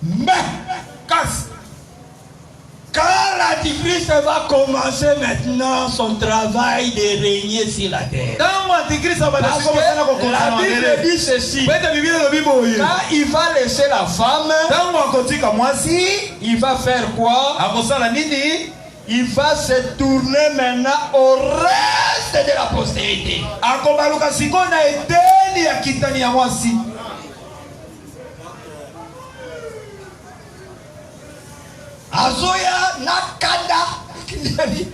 Mais quand l'Antichrist va commencer maintenant son travail de régner sur la terre, la Bible dit ceci: quand il va laisser la femme, il va faire quoi? Il va se tourner maintenant au reste de la postérité. Azoya Nakanda, les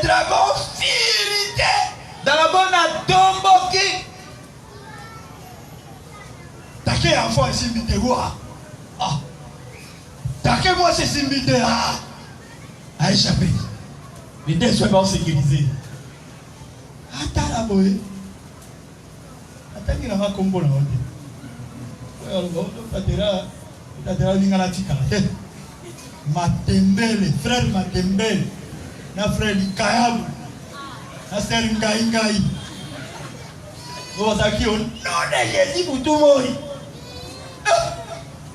dragons filités dans la bonne tomboki. T'as enfant ici, mbité quoi? Ah, t'as moi c'est simbité à échapper. Les deux sont sécurisés. Attends la boue. Attends qu'il a un combo là. T'as l'ingala tika. Matembele, frère Matembele, na frère Likayabu, na sœur Ngai. Vous avez dit, au nom de Jésus, vous tout mourir.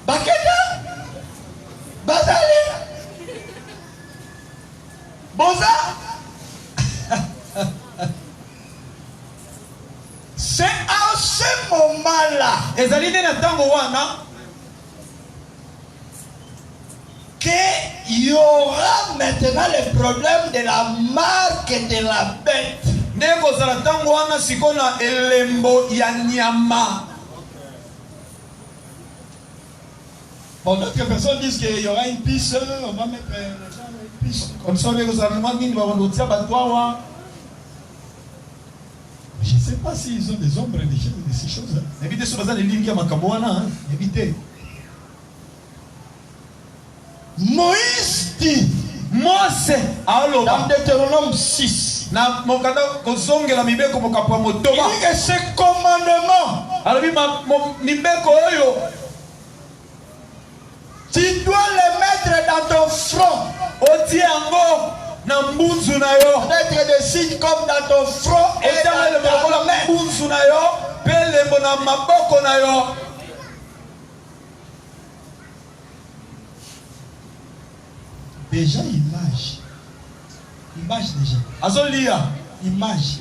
Baketa, Bazale, Boza. C'est à ce moment-là, qu'il y aura maintenant le problème de la marque de la bête. Bon, d'autres personnes disent qu'il y aura une piste, on va mettre une piste. Comme ça, je ne sais pas s'ils ont des ombres de ces choses. Évitez ce bazar de l'India Makaboana, évitez. Moïse dit, dans Deutéronome 6, il dit que ce commandement, tu dois le mettre dans ton front. Peut-être des signes comme dans ton front et dans la main. Déjà image déjà. Azolia. Image.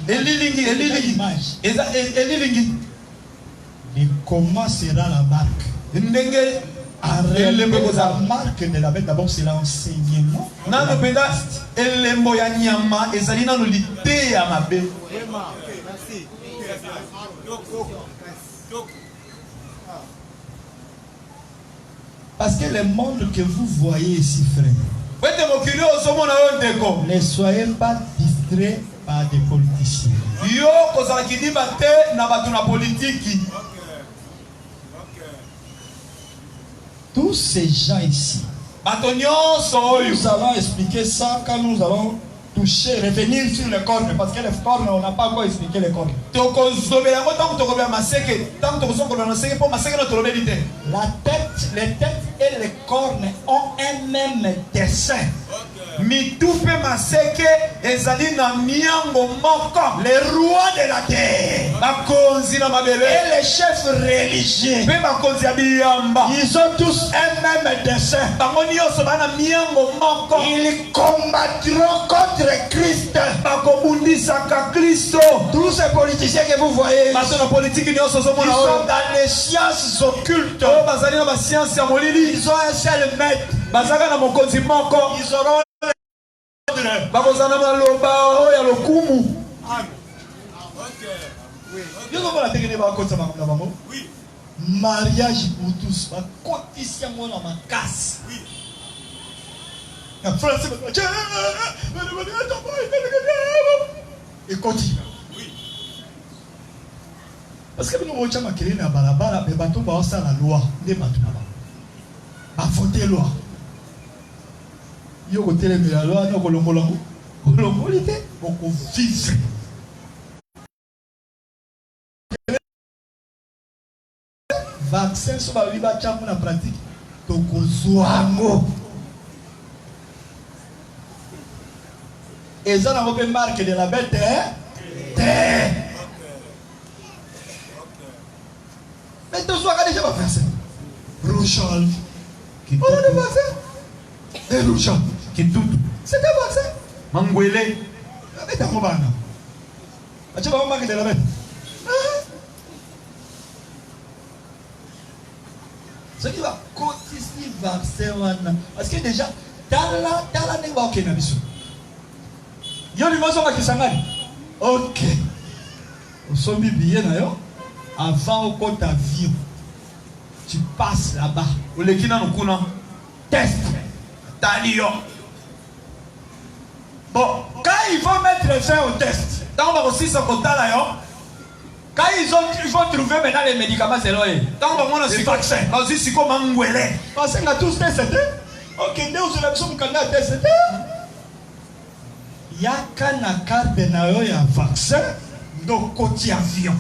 Et comment sera la marque? La marque de la bête d'abord c'est l'enseignement. Parce que le monde que vous voyez ici, frère, ne soyez pas distraits par des politiciens. Tous ces gens ici, nous allons expliquer ça quand nous allons toucher, revenir sur les cornes, parce que les cornes, on n'a pas encore expliqué les cornes. La tête, les têtes et les cornes ont un même dessin. Les rois de la terre et les chefs religieux, ils ont tous un même dessin. Ils combattront contre Christ. Tous ces politiciens que vous voyez, ils sont dans les sciences occultes. Ils ont un seul maître. Ils auront mariage pour tous. Et continue. Parce que nous avons créé la balabala, mais bateau va faire la loi. Les bateaux va voter loi. Yo côté la loi, nous colombolamo. Colombolité, beaucoup vivre. Vaccin sur la liba chamu na pratique. Tokozwango. Et ça n'a pas marque de la bête terre. Mais tout soit déjà pas faire ça. Rouchol. On ne va faire. Et Rouchol. Qui tout. C'est pas ça. Mangwele. Mais t'as pas tu vas marquer de la bête. Ce qui va continuer vaccin. Parce que déjà, dans la n'est pas ok na biso. Yo li mozo makisangani. Ok. Osomi billet na yo. Avant au compte avion. Tu passes là-bas. Olekina nukuna. Test. Talio. Bon, quand ils vont mettre fin au test. Dans ma aussi ça kota là yo. Quand ils vont trouver maintenant les médicaments c'est là. Dans ma mona c'est vaccin. Vas-y si comme mangwele. Parce qu'on a tous testé. Ok, nous la besoin qu'on a testé. Yaka na carte na yo ya vaccin do côté avion.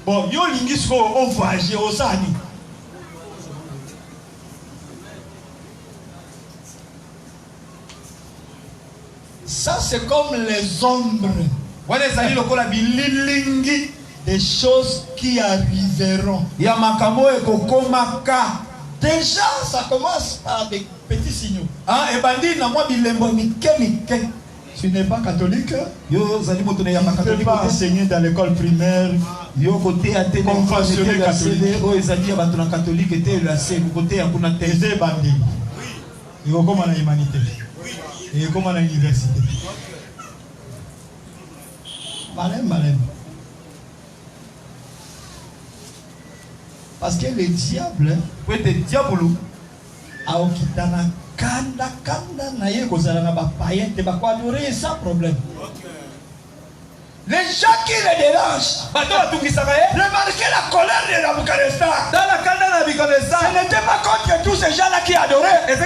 Bon, yo lingis ko on voyage au Sani. Ça c'est comme les ombres. Des choses qui arriveront. Déjà ça commence par des petits signaux. Tu n'es pas catholique, tu ne peux pas enseigner dans l'école primaire, conventionnel catholique. Et bandit. Il faut comme à l'humanité. Et comme à l'université. Malin. Parce que le diable, a okitana kanda na ye kozala na ba païen te ba ko adorer sans problème. Les gens qui le dérangent, remarquez la colère de Nabucodonosor. Ce n'était pas contre tous ces gens-là qui adoraient. Et quand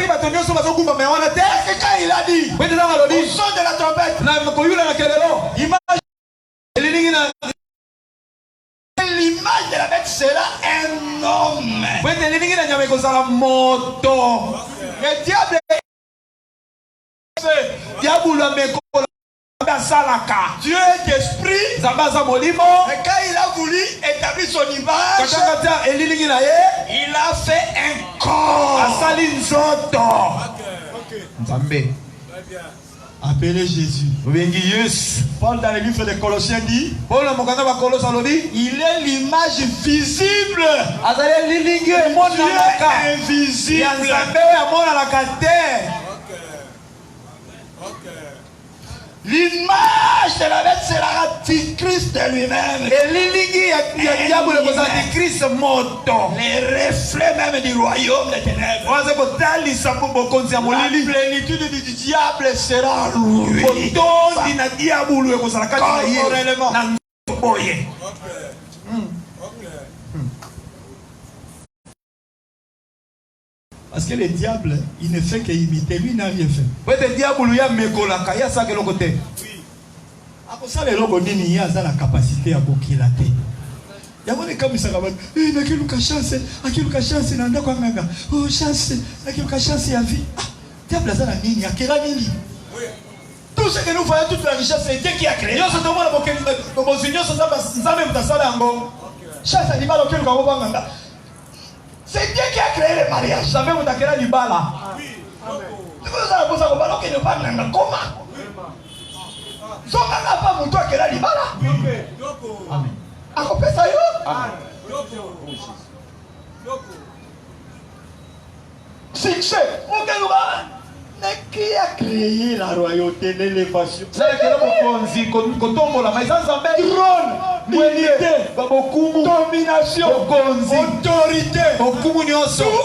il a dit, au son de la trompette, l'image de la bête sera un homme. Le diable Dieu est esprit. Et quand il a voulu établir son image, il a fait un corps. Appelez Jésus. Paul dans le livre des Colossiens dit, il est l'image visible. Dieu invisible. L'image de la bête sera Christ lui-même. Les reflets même du royaume des ténèbres. La plénitude du diable sera lui. Corporellement. Parce que le diable, il ne fait qu'imiter. Lui, il n'a rien fait. Le diable, il a ça que le côté. Après ça, les gens il y a la capacité à boucler la tête. Il y a des gens qui disent, il y a une chance, il y a une chance, il y a une chance, il y a une chance, il y a une vie. Ah, diable, il y a quelle année? Tout ce que nous voyons, toute la richesse, c'est Dieu qui a créé. Chasse animal auquel nous avons. C'est Dieu qui a créé le mariage. Vous savez, vous avez créé le bala. Vous avez posé le bala qui ne parle pas. Comment? Son n'a pas mon toit qui a le bala. Amen. À quoi ça y est? Succès. Mais qui a créé la royauté, l'élévation? Trône, unité, domination, autorité. Tout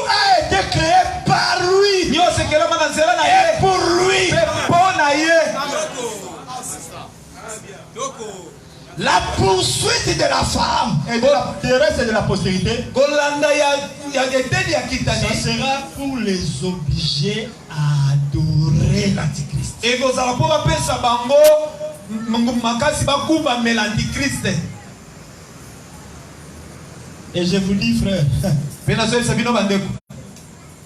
a été créé par lui. Et pour lui. La poursuite de la femme et de reste de la postérité, ça sera pour les obliger à adorer l'Antichrist. Et vous allez pouvoir faire ça, l'Antichrist. Et je vous dis, frère,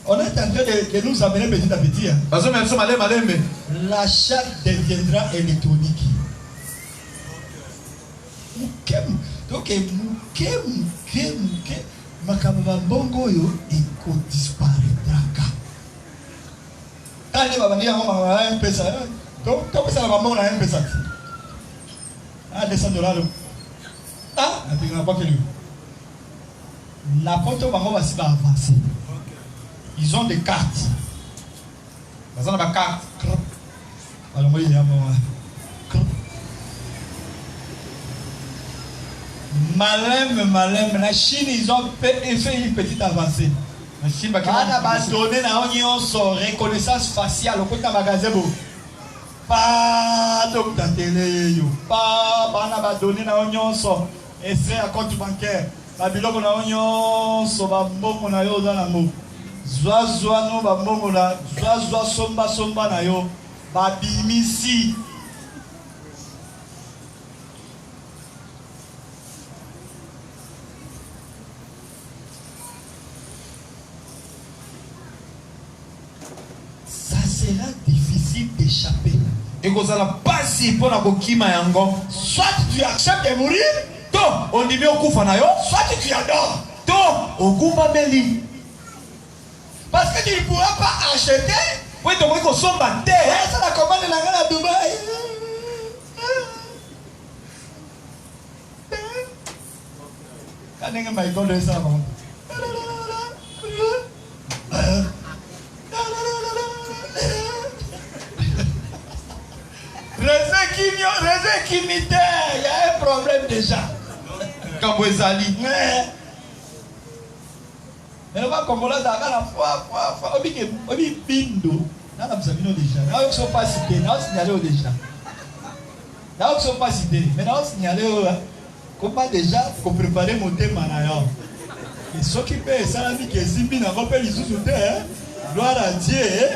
on est en train de nous amener petit à petit. L'achat deviendra électronique. Donc, Makabambongo yo eko disparaîtra. Allez, va venir un peu ça. Donc, ça va m'en un peu ça. Ah, $200. Ah, il n'y a pas que lui. La photo va avancer. Ils ont des cartes. Ils ont des cartes. Alors, moi, il y a mon. Malem, la Chine, ils ont fait une petite avancée. La Chine va donner la reconnaissance faciale au côté de magasin. Pas de télé, pas donner la oignon, et c'est à compte bancaire. La bilogo na oignon, va mbongo na yo dans la mot. Zoa no va mbongo na, zoa somba na yo, va bimisi. Sera difficile d'échapper. Et que ça n'a pas si pour la coquille yango. Soit tu acceptes de mourir, on dit bien au coup fanayo. soit tu adores. Au coup fameli. Parce que tu ne pourras pas acheter. Oui, donc il faut sombre terre. Ça la commande à Dubaï. Quand on m'a dit ça, Réseau qui m'était, il y a un problème déjà. Kabouezali. Mais on va commencer à la fois. On dit bindo. Là, nous avons déjà. Là, ils ne sont pas cités. Là, on signalé déjà. Là, ils ne sont pas cités. Mais là, on signalé. Comment déjà, pour préparer mon thème en et ceux qui paient, ça l'a dit que Zimbi n'a pas payé les sous-souterrains. Gloire à Dieu.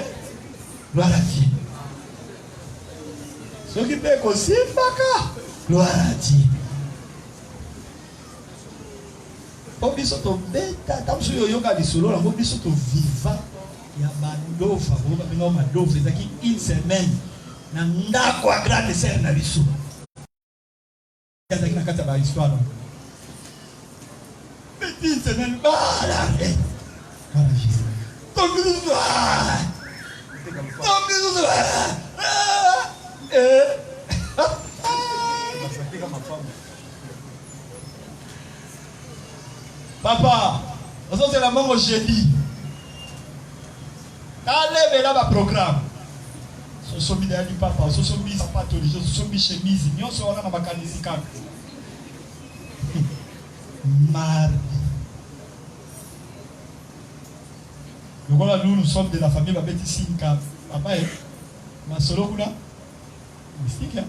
Gloire à Dieu. Ceux qui paient aussi, gloire à Dieu. Pour biso to beta, tamsu yo yoga di solo, la pour biso to viva, ya bandofa, boba bino madofa, ezaki une semaine, na ndako a grande sœur na biso. Yazaki na kata ba histoire. Une semaine, voilà. Voilà Jésus. Donc nous papa, c'est la maman jeudi. Allez, là, ma programme. Ce sont mis derrière du papa, ce sont mis sapato, ce sont mis chemise, nous sommes dans ma canisique. Mardi. Donc voilà, nous sommes de la famille Babeti Sinka. Papa, ma solo kuna, mystique là.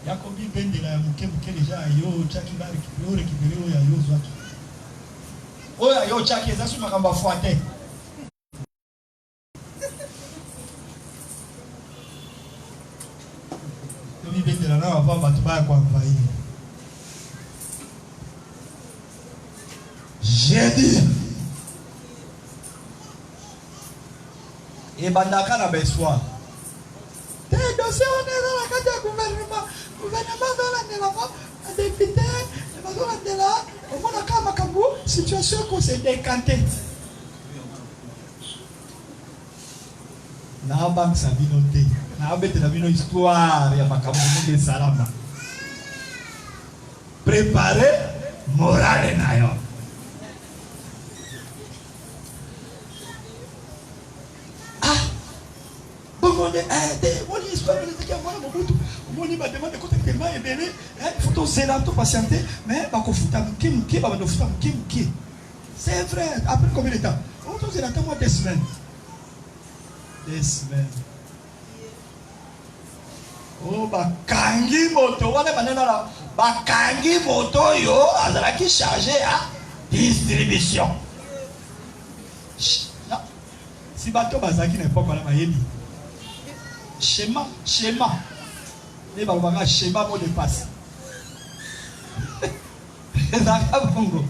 Yakobi bende la muke déjà yo chaki ba récupérer ya yo zwaki. oya yo chaki eza su makamba fuate to bibetela na bava bato baya kwa mvayi j'ai dit ebandaka na beswa te dossier on est dans la carte du gouvernement dans la député bazolandela omonaka makambo situation ko se décanté na bangisa bino te na betela bino histoire ya makambo ndenge esalama préparer morale na yo mon histoire de qui avoir mon bout mon il m'a demandé quand tellement ébélé il faut zéla to patienter mais pas qu'on fouta qui va nous fouta qui c'est vrai après combien de temps on to zéla moi 2 semaines oh ba kangi moto wana banana la ba kangi moto yo azala qui chargé à distribution si bato bazaki na époque wana mayebi schéma et balobanga schéma mot de passe ezaka bongo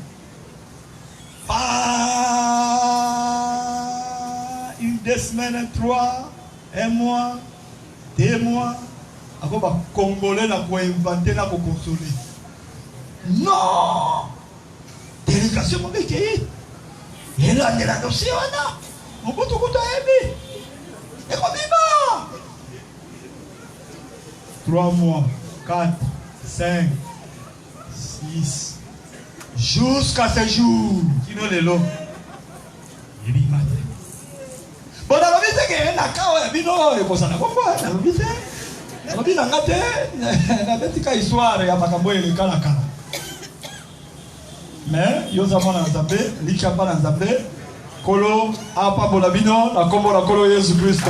une 2 semaines 3 1 mois 2 mois ako ba congolais na ko inventer na ko consoler non délégation mo beke ela de la dossier wana mo butu kuta ebi et comme 3 mois, 4, 5, 6, jusqu'à ce jour. Qui nous les lots? Il est matin. Bon, dans la vie, c'est que la cao est bino, et pour ça, on a compris. Dans la vie, c'est. Dans la vie, on a gâté. La petite histoire, il y a pas qu'à boire les calacas. Mais, il y a un zaman dans Zambé, l'Ikapa dans Zambé, Kolo, Apa Bolabino, la Combo, la Kolo Jésus Christ.